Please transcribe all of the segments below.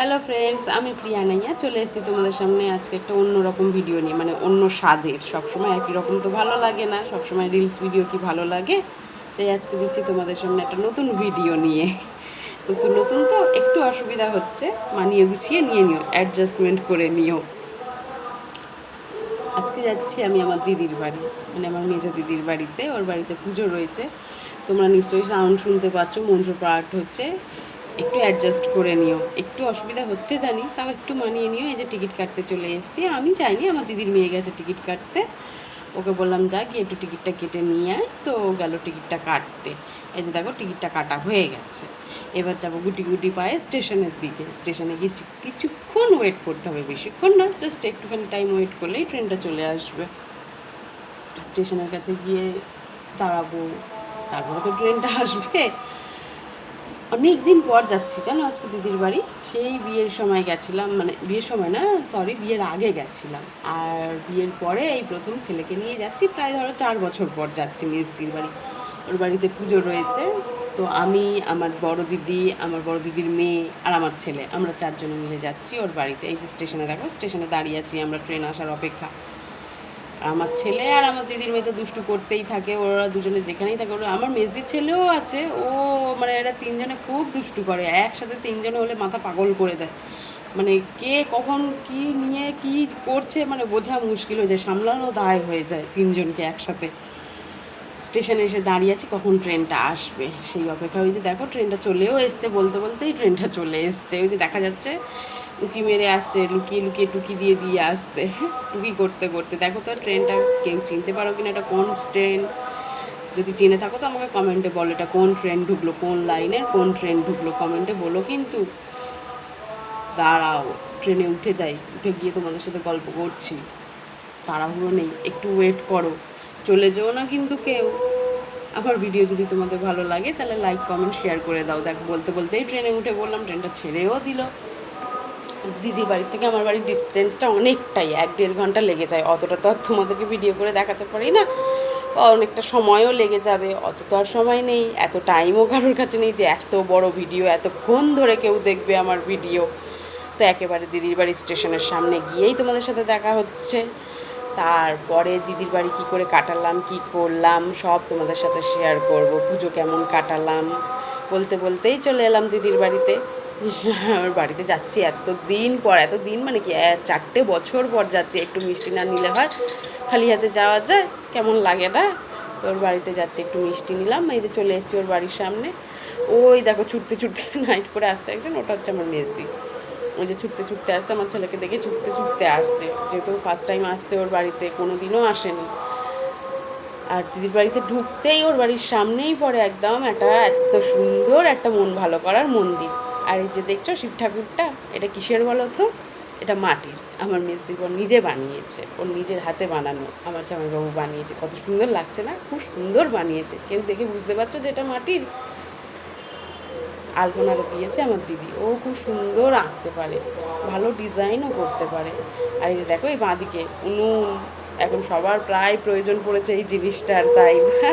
Hello friends, আমি প্রিয়া নাইয়া চলে এসেছি তোমাদের সামনে আজকে একটা অন্যরকম ভিডিও নিয়ে, মানে অন্য স্বাদের। সবসময় একই রকম তো ভালো লাগে না, সবসময় রিলস ভিডিও কি ভালো লাগে। তাই আজকে দিচ্ছি তোমাদের সামনে একটা নতুন ভিডিও নিয়ে। নতুন নতুন তো একটু অসুবিধা হচ্ছে, মানিয়ে গুছিয়ে নিয়ে নিও, অ্যাডজাস্টমেন্ট করে নিও। আজকে যাচ্ছি আমি আমার দিদির বাড়ি, মানে আমার মেজো দিদির বাড়িতে। ওর বাড়িতে পুজো রয়েছে, তোমরা নিশ্চয়ই সাউন্ড শুনতে পাচ্ছ, মন্ত্র পাঠ হচ্ছে। একটু অ্যাডজাস্ট করে নিও, একটু অসুবিধা হচ্ছে জানি, তাও একটু মানিয়ে নিও। এই যে টিকিট কাটতে চলে এসেছি, আমি চাইনি, আমার দিদির মেয়ে গেছে টিকিট কাটতে। ওকে বললাম যা গিয়ে একটু টিকিটটা কেটে নিয়ে আয়, তো ও গেল টিকিটটা কাটতে। এই যে দেখো টিকিটটা কাটা হয়ে গেছে। এবার যাবো গুটি গুটি পায়ে স্টেশনের দিকে। স্টেশনে গিয়ে কিছুক্ষণ ওয়েট করতে হবে, বেশিক্ষণ না, জাস্ট একটুখানি টাইম ওয়েট করলেই ট্রেনটা চলে আসবে। স্টেশনের কাছে গিয়ে দাঁড়াবো, তারপরে তো ট্রেনটা আসবে। অনেক দিন পর যাচ্ছি জানো আজকে দিদির বাড়ি। সেই বিয়ের সময় গেছিলাম, মানে বিয়ের সময় না, সরি, বিয়ের আগে গেছিলাম। আর বিয়ের পরে এই প্রথম ছেলেকে নিয়ে যাচ্ছি, প্রায় ধরো 4 বছর পর যাচ্ছি মেজদির বাড়ি। ওর বাড়িতে পুজো রয়েছে, তো আমি, আমার বড় দিদি, আমার বড় দিদির মেয়ে আর আমার ছেলে, আমরা 4জনে মিলে যাচ্ছি ওর বাড়িতে। এই যে স্টেশনে দেখো, স্টেশনে দাঁড়িয়ে আছি আমরা ট্রেন আসার অপেক্ষা। আমার ছেলে আর আমার দিদির মেয়ে তো দুষ্টু করতেই থাকে, ওরা দুজনে যেখানেই থাকে। ওরা, আমার মেজদির ছেলেও আছে, ও মানে এরা তিনজনে খুব দুষ্টু করে, একসাথে তিনজনে হলে মাথা পাগল করে দেয়। মানে কে কখন কি নিয়ে কি করছে মানে বোঝা মুশকিল হয়ে যায়, সামলানো দায় হয়ে যায় তিনজনকে একসাথে। স্টেশনে এসে দাঁড়িয়ে আছি কখন ট্রেনটা আসবে সেই অপেক্ষা। ওই যে দেখো ট্রেনটা চলেও এসছে, বলতে বলতেই ট্রেনটা চলে এসছে। ওই যে দেখা যাচ্ছে উঁকি মেরে আসছে, লুকিয়ে লুকিয়ে টুকি দিয়ে দিয়ে আসছে, টুকি করতে করতে। দেখো তো ট্রেনটা কেউ চিনতে পারো কিনা, এটা কোন ট্রেন? যদি চিনে থাকো তো আমাকে কমেন্টে বলো, এটা কোন ট্রেন ঢুকলো, কোন লাইনের কোন ট্রেন ঢুকলো, কমেন্টে বলো কিন্তু। দাঁড়াও, ট্রেনে উঠে যাই, উঠে গিয়ে তোমাদের সাথে গল্প করছি। তাড়াহুড়ো নেই, একটু ওয়েট করো, চলে যেও না কিন্তু কেউ। আমার ভিডিও যদি তোমাদের ভালো লাগে তাহলে লাইক কমেন্ট শেয়ার করে দাও। দেখ বলতে বলতেই ট্রেনে উঠে বললাম, ট্রেনটা ছেড়েও দিল। দিদির বাড়ির থেকে আমার বাড়ির ডিস্টেন্সটা অনেকটাই, 1-1.5 ঘন্টা লেগে যায়। অতটা তো আর তোমাদেরকে ভিডিও করে দেখাতে পারি না, অনেকটা সময়ও লেগে যাবে। অত তো আর সময় নেই, এত টাইমও কারোর কাছে নেই যে এত বড় ভিডিও এতক্ষণ ধরে কেউ দেখবে আমার ভিডিও। তো একেবারে দিদির বাড়ি স্টেশনের সামনে গিয়েই তোমাদের সাথে দেখা হচ্ছে। তারপরে দিদির বাড়ি কী করে কাটালাম, কি করলাম, সব তোমাদের সাথে শেয়ার করব। পুজো কেমন কাটালাম বলতে বলতেই চলে এলাম দিদির বাড়িতে। আমার বাড়িতে যাচ্ছি এতদিন পর, এতদিন মানে কি 4 বছর পর যাচ্ছি। একটু মিষ্টি না নিলে হয়, খালি হাতে যাওয়া যায়, কেমন লাগে না। তো ওর বাড়িতে যাচ্ছি, একটু মিষ্টি নিলাম। এই যে চলে এসেছি ওর বাড়ির সামনে। ওই দেখো ছুটতে ছুটতে নাইট করে আসছে একজন, ওটা হচ্ছে আমার মেজদি। ওই যে ছুটতে ছুটতে আসছে, আমার ছেলেকে দেখে ছুটতে ছুটতে আসছে, যেহেতু ফার্স্ট টাইম আসছে ওর বাড়িতে, কোনো দিনও আসেনি। আর দিদির বাড়িতে ঢুকতেই ওর বাড়ির সামনেই পড়ে একদম একটা এত সুন্দর একটা মন ভালো করার মন্দির। আর এই যে দেখছো শিব ঠাকুরটা, এটা কিসের বলো তো? এটা মাটির, আমার মেজদি বোন নিজে বানিয়েছে, ওর নিজের হাতে বানানো, আমার জামাইবাবু বানিয়েছে। কত সুন্দর লাগছে না? খুব সুন্দর বানিয়েছে। কেউ দেখে বুঝতে পারছো যে এটা মাটির? আলপনারও দিয়েছে আমার দিদি, ও খুব সুন্দর আঁকতে পারে, ভালো ডিজাইনও করতে পারে। আর এই যে দেখো এই বাঁদিকে উনুন, এখন সবার প্রায় প্রয়োজন পড়েছে এই জিনিসটার, তাই না?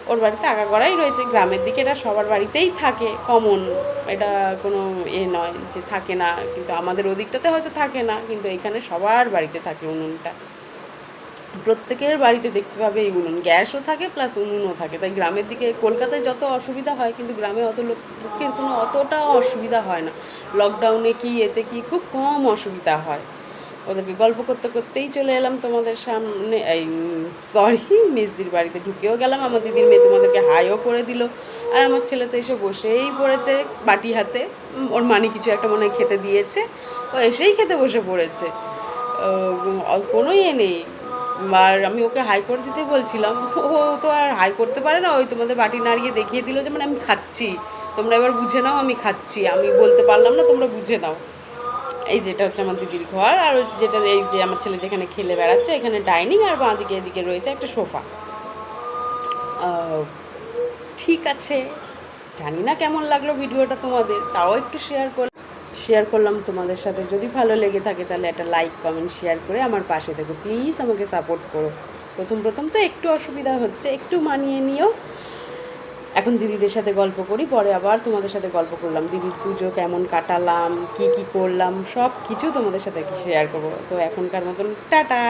ওর বাড়িতে আঁকা করাই রয়েছে। গ্রামের দিকে এটা সবার বাড়িতেই থাকে, কমন, এটা কোনো নয় যে থাকে না, কিন্তু আমাদের ওদিকটাতে হয়তো থাকে না, কিন্তু এখানে সবার বাড়িতে থাকে উনুনটা। প্রত্যেকের বাড়িতে দেখতে পাবে এই উনুন, গ্যাসও থাকে প্লাস উনুনও থাকে। তাই গ্রামের দিকে, কলকাতায় যত অসুবিধা হয়, কিন্তু গ্রামে অত লোকের কোনো অতটা অসুবিধা হয় না। লকডাউনে কি এতে কি খুব কম অসুবিধা হয়। ওদেরকে গল্প করতে করতেই চলে এলাম তোমাদের সামনে, এই সরি, মেজদির বাড়িতে ঢুকেও গেলাম। আমার দিদির মেয়ে তোমাদেরকে হাইও করে দিল। আর আমার ছেলে তো এসে বসেই পড়েছে বাটি হাতে, ওর মানি কিছু একটা মনে হয় খেতে দিয়েছে, ও এসেই খেতে বসে পড়েছে। কোনো নেই। আর আমি ওকে হাই করে দিতে বলছিলাম, ও তো আর হাই করতে পারে না, ওই তোমাদের বাটি নাড়িয়ে দেখিয়ে দিল যে মানে আমি খাচ্ছি, তোমরা এবার বুঝে নাও আমি খাচ্ছি, আমি বলতে পারলাম না, তোমরা বুঝে নাও। এই যেটা হচ্ছে আমার দিদির ঘর, আর যেটা এই যে আমার ছেলে যেখানে খেলে বেড়াচ্ছে, এখানে ডাইনিং, আর বাঁ দিকে এদিকে রয়েছে একটা সোফা। ঠিক আছে, জানি না কেমন লাগলো ভিডিওটা তোমাদের, তাও একটু শেয়ার করলাম তোমাদের সাথে। যদি ভালো লেগে থাকে তাহলে একটা লাইক কমেন্ট শেয়ার করে আমার পাশে থেকো প্লিজ, আমাকে সাপোর্ট করো। প্রথম প্রথম তো একটু অসুবিধা হচ্ছে, একটু মানিয়ে নিও। এখন দিদিদের সাথে গল্প করি, পরে আবার তোমাদের সাথে গল্প করলাম, দিদির পুজো কেমন কাটালাম, কি কি করলাম, সব কিছু তোমাদের সাথে শেয়ার করবো। তো এখনকার মতন টাটা।